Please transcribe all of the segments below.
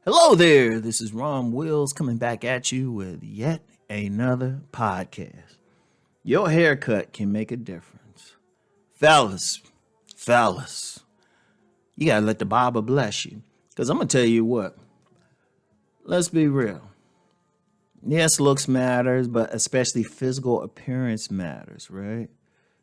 Hello there, this is Rom Wills coming back at you with yet another podcast. Your haircut can make a difference. Fellas, fellas, you gotta let the barber bless you. Because I'm gonna tell you what, let's be real. Yes, looks matters, but especially physical appearance matters, right?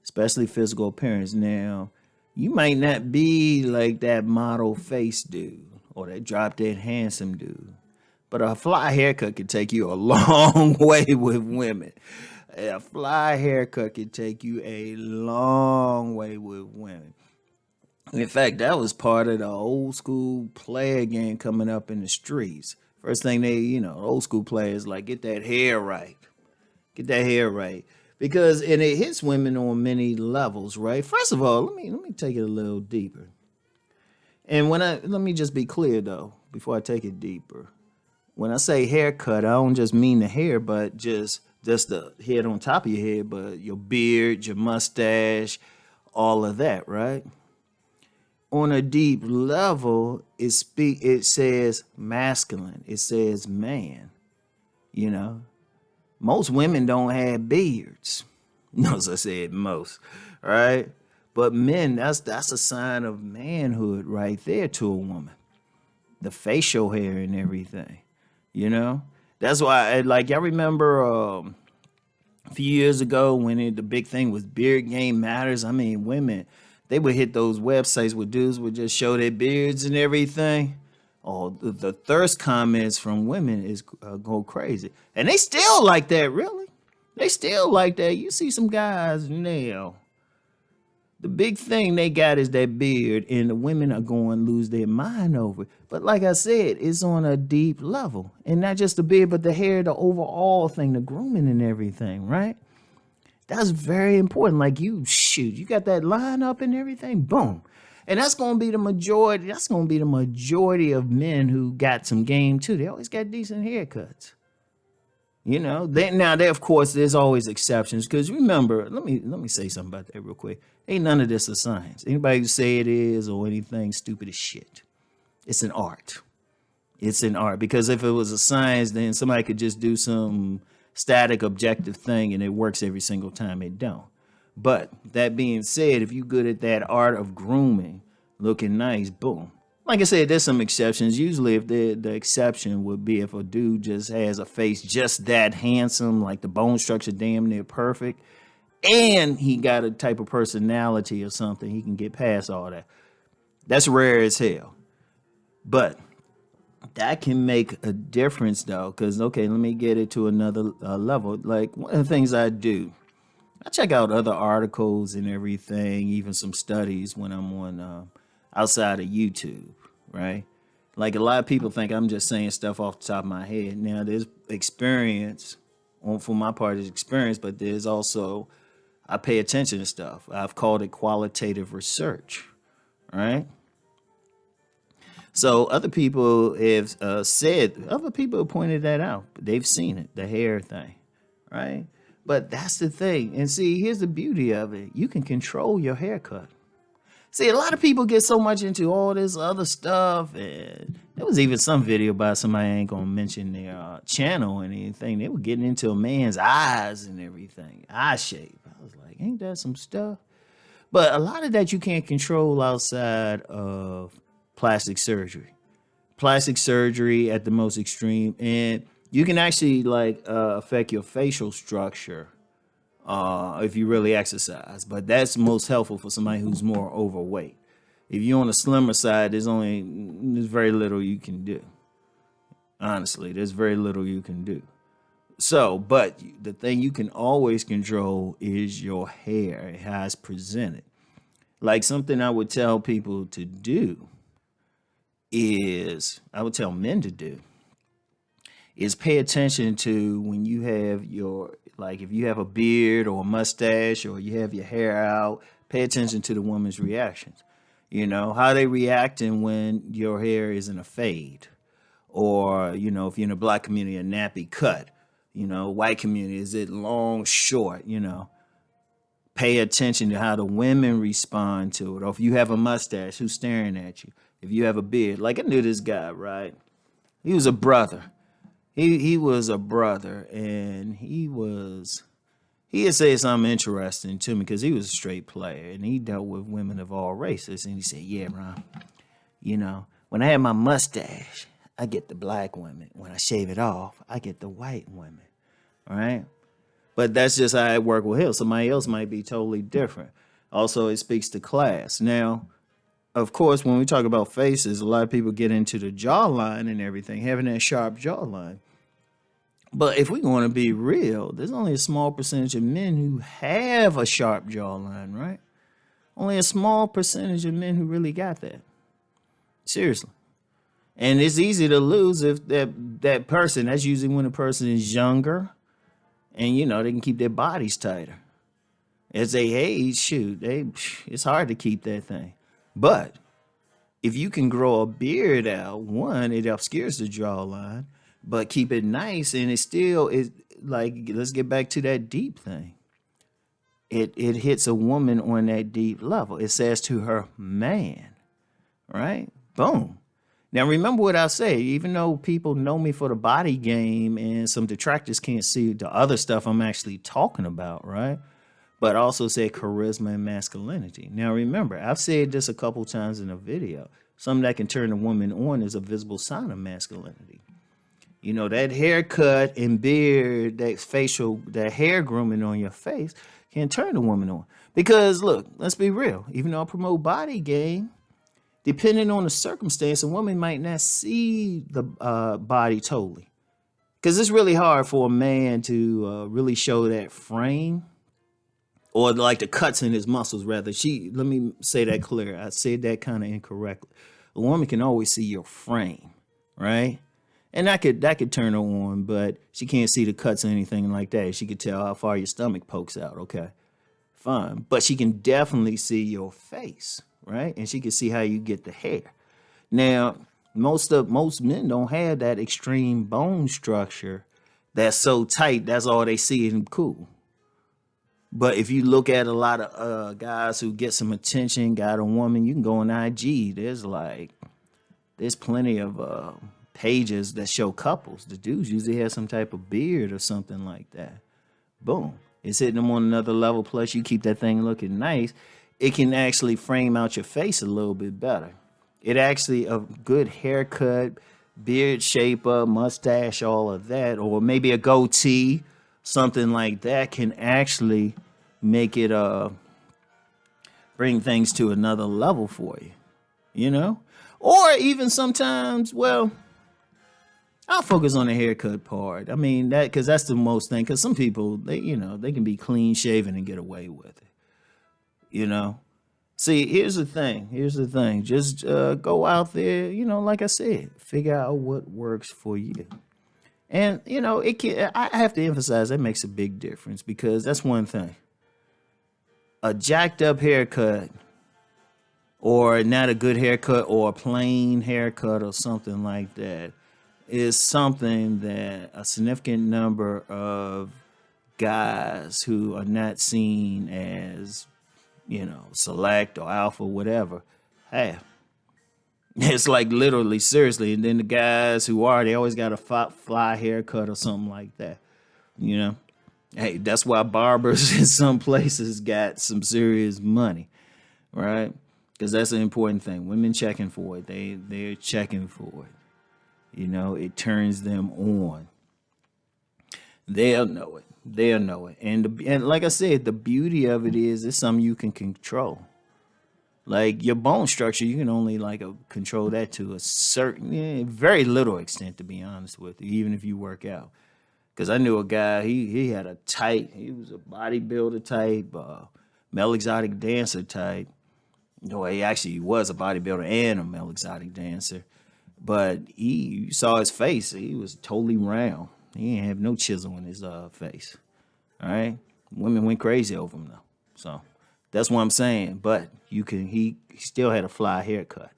Especially physical appearance. Now, you might not be like that model face dude or that drop dead handsome dude. But a fly haircut can take you a long way with women. A fly haircut can take you a long way with women. In fact, that was part of the old school player game coming up in the streets. First thing old school players like get that hair right. Get that hair right. Because and it hits women on many levels, right? First of all, let me take it a little deeper. And let me just be clear though, before I take it deeper. When I say haircut, I don't just mean the hair, but just the head on top of your head, but your beard, your mustache, all of that, right? On a deep level, it says masculine. It says man. You know, most women don't have beards. Notice I said most, right? But men, that's a sign of manhood right there to a woman. The facial hair and everything. You know, that's why, like, y'all remember a few years ago when the big thing was beard game matters. I mean, women, they would hit those websites where dudes would just show their beards and everything. Oh, the thirst comments from women is go crazy, and they still like that. Really, they still like that. You see some guys now. The big thing they got is that beard, and the women are going to lose their mind over it. But like I said, it's on a deep level. And not just the beard, but the hair, the overall thing, the grooming and everything, right? That's very important. Like you got that line up and everything, boom. And that's going to be the majority. That's going to be the majority of men who got some game too. They always got decent haircuts. You know, there of course there's always exceptions because remember, let me say something about that real quick. Ain't none of this a science. Anybody who say it is or anything stupid as shit. It's an art. It's an art because if it was a science, then somebody could just do some static objective thing and it works every single time. It don't. But that being said, if you good at that art of grooming, looking nice, boom. Like I said, there's some exceptions. Usually, if the exception would be if a dude just has a face just that handsome, like the bone structure damn near perfect, and he got a type of personality or something, he can get past all that. That's rare as hell. But that can make a difference, though, because, okay, let me get it to another level. Like, one of the things I do, I check out other articles and everything, even some studies when I'm on outside of YouTube, right? Like a lot of people think I'm just saying stuff off the top of my head. Now there's experience, for my part is experience, but there's also I pay attention to stuff. I've called it qualitative research, right? So other people have other people have pointed that out. They've seen it, the hair thing, right? But that's the thing. And see, here's the beauty of it. You can control your haircut. See, a lot of people get so much into all this other stuff. And there was even some video by somebody, I ain't going to mention their channel or anything. They were getting into a man's eyes and everything, eye shape. I was like, ain't that some stuff? But a lot of that you can't control outside of plastic surgery. Plastic surgery at the most extreme. And you can actually affect your facial structure if you really exercise. But that's most helpful for somebody who's more overweight. If you're on the slimmer side, there's very little you can do. Honestly, there's very little you can do. So, but the thing you can always control is your hair, how it's presented. Like something I would tell people to do I would tell men to do is pay attention to when you have if you have a beard or a mustache or you have your hair out, pay attention to the woman's reactions. You know, how they reacting when your hair is in a fade or, if you're in a black community, a nappy cut, white community, is it long, short, pay attention to how the women respond to it. Or if you have a mustache, who's staring at you? If you have a beard, like I knew this guy, right? He was a brother. He was a brother, and he had said something interesting to me because he was a straight player and he dealt with women of all races. And he said, "Yeah, Ron, when I have my mustache, I get the black women. When I shave it off, I get the white women." All right. But that's just how I work with him. Somebody else might be totally different. Also, it speaks to class. Now, of course, when we talk about faces, a lot of people get into the jawline and everything, having that sharp jawline. But if we want to be real, there's only a small percentage of men who have a sharp jawline, right? Only a small percentage of men who really got that. Seriously. And it's easy to lose if that person, that's usually when a person is younger and, they can keep their bodies tighter. As they age, it's hard to keep that thing. But if you can grow a beard out, one, it obscures the jawline, but keep it nice, and it still is like, let's get back to that deep thing. It hits a woman on that deep level. It says to her, man, right? Boom. Now, remember what I say, even though people know me for the body game and some detractors can't see the other stuff I'm actually talking about, right? But also said charisma and masculinity. Now, remember, I've said this a couple times in a video. Something that can turn a woman on is a visible sign of masculinity. That haircut and beard, that hair grooming on your face can turn a woman on. Because, look, let's be real. Even though I promote body game, depending on the circumstance, a woman might not see the body totally. Because it's really hard for a man to really show that frame or like the cuts in his muscles, rather. Let me say that clear. I said that kind of incorrectly. A woman can always see your frame, right? And that could turn her on, but she can't see the cuts or anything like that. She could tell how far your stomach pokes out. Okay, fine. But she can definitely see your face, right? And she can see how you get the hair. Now, most men don't have that extreme bone structure that's so tight. That's all they see and cool. But if you look at a lot of guys who get some attention, got a woman, you can go on IG. There's plenty of pages that show couples. The dudes usually have some type of beard or something like that. Boom. It's hitting them on another level. Plus, you keep that thing looking nice. It can actually frame out your face a little bit better. It actually, a good haircut, beard shape up, mustache, all of that, or maybe a goatee, something like that can actually make it bring things to another level for you, Or even sometimes, I'll focus on the haircut part. I mean, because that's the most thing. Because some people, they can be clean shaven and get away with it. See, here's the thing. Just go out there, like I said, figure out what works for you. And, I have to emphasize that makes a big difference, because that's one thing. A jacked up haircut, or not a good haircut, or a plain haircut or something like that, is something that a significant number of guys who are not seen as, select or alpha, whatever, have. It's like literally, seriously. And then the guys who are, they always got a fly haircut or something like that. Hey, that's why barbers in some places got some serious money, right? Because that's an important thing. Women checking for it. They're checking for it. It turns them on. They'll know it. And like I said, the beauty of it is it's something you can control. Like your bone structure, you can only control that to a certain, very little extent, to be honest with you, even if you work out. Because I knew a guy, he was a bodybuilder type, male exotic dancer type. No, he actually was a bodybuilder and a male exotic dancer. But you saw his face, he was totally round. He didn't have no chisel in his face. All right? Women went crazy over him, though. So that's what I'm saying. But he still had a fly haircut.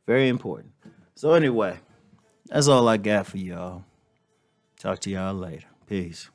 Very important. So anyway, that's all I got for y'all. Talk to y'all later. Peace.